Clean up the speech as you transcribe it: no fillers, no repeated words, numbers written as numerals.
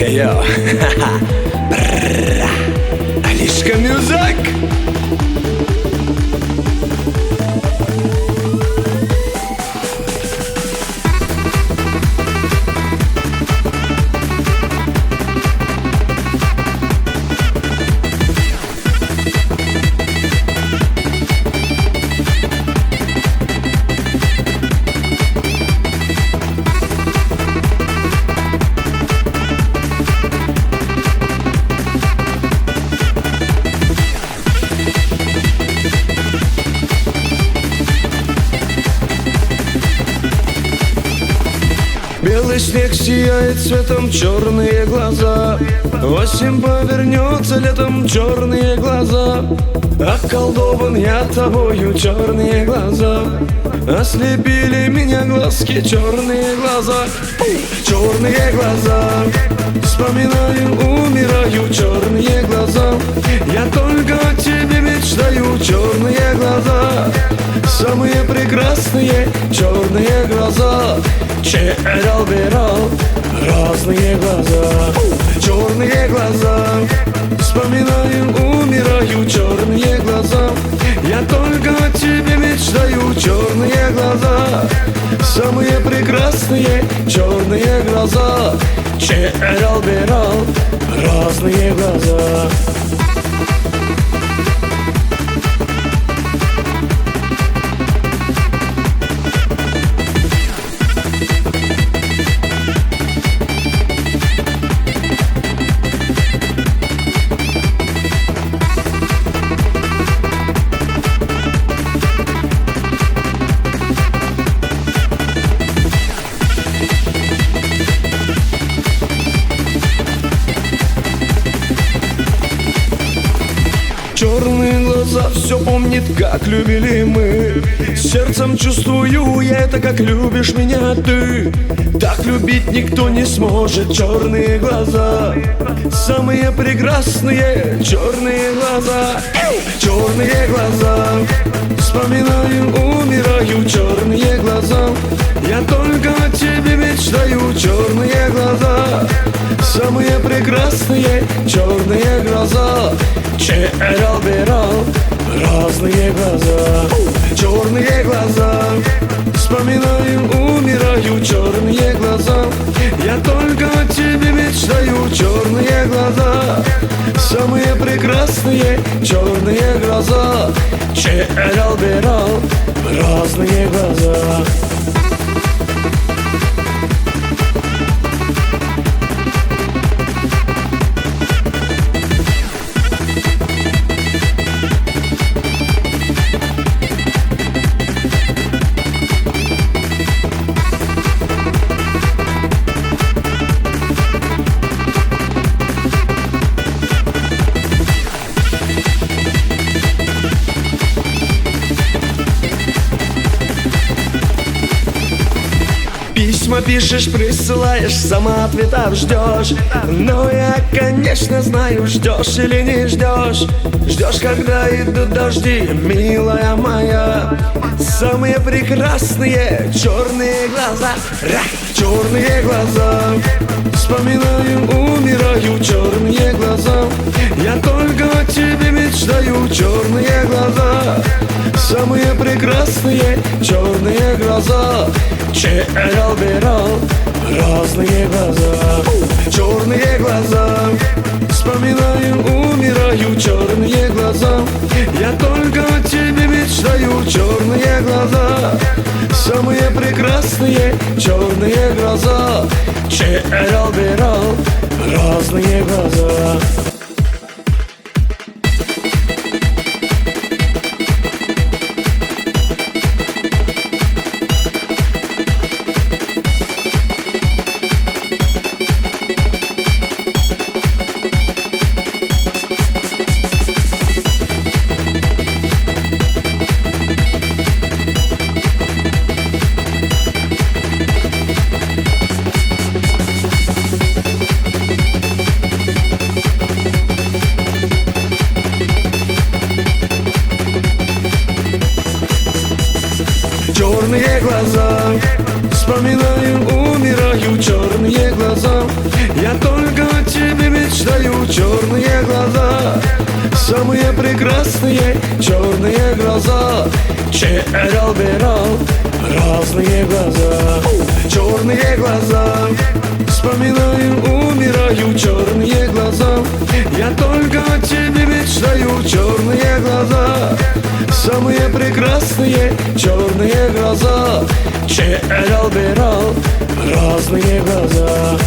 Йо-йо-йо. Алишка Мюзик. Белый снег сияет цветом, черные глаза. Осень повернется летом, черные глаза. Околдован я тобою, черные глаза. Ослепили меня глазки, черные глаза. Черные глаза. Вспоминаю, умираю, черные глаза. Я только о тебе мечтаю, черные глаза. Самые прекрасные черные глаза. Черал-берал, разные глаза. Черные глаза. Вспоминаю, умираю, черные глаза. Я только о тебе мечтаю, черные глаза. Самые прекрасные черные глаза. Черал-берал, разные глаза. Черные глаза все помнит, как любили мы. Сердцем чувствую я это, как любишь меня ты. Так любить никто не сможет. Черные глаза, самые прекрасные черные глаза. Черные глаза. Вспоминаю, умираю, черные глаза. Я только о тебе мечтаю, черные глаза. Самые прекрасные черные глаза. Черал-берал, разные глаза. Черные глаза. Вспоминаю, умираю, черные глаза. Я только о тебе мечтаю, черные глаза. Самые прекрасные черные глаза. Черал-берал, разные глаза. Письма пишешь, присылаешь, сама ответов ждешь. Но я, конечно, знаю, ждешь или не ждешь. Ждешь, когда идут дожди, милая моя. Самые прекрасные черные глаза. Черные глаза. Вспоминаю, умираю, черные глаза. Я только о тебе мечтаю, черные глаза. Самые прекрасные черные глаза. Черал-берал, разные глаза. Черные глаза. Вспоминаю, умираю, черные глаза. Я только о тебе мечтаю, черные глаза. Самые прекрасные черные глаза. Черал-берал, разные глаза. Самые прекрасные черные глаза. Черал берал разные глаза. Черные глаза. Вспоминаю, умираю, черные глаза. Я только о тебе мечтаю, черные глаза. Самые прекрасные черные глаза. Черал берал разные глаза.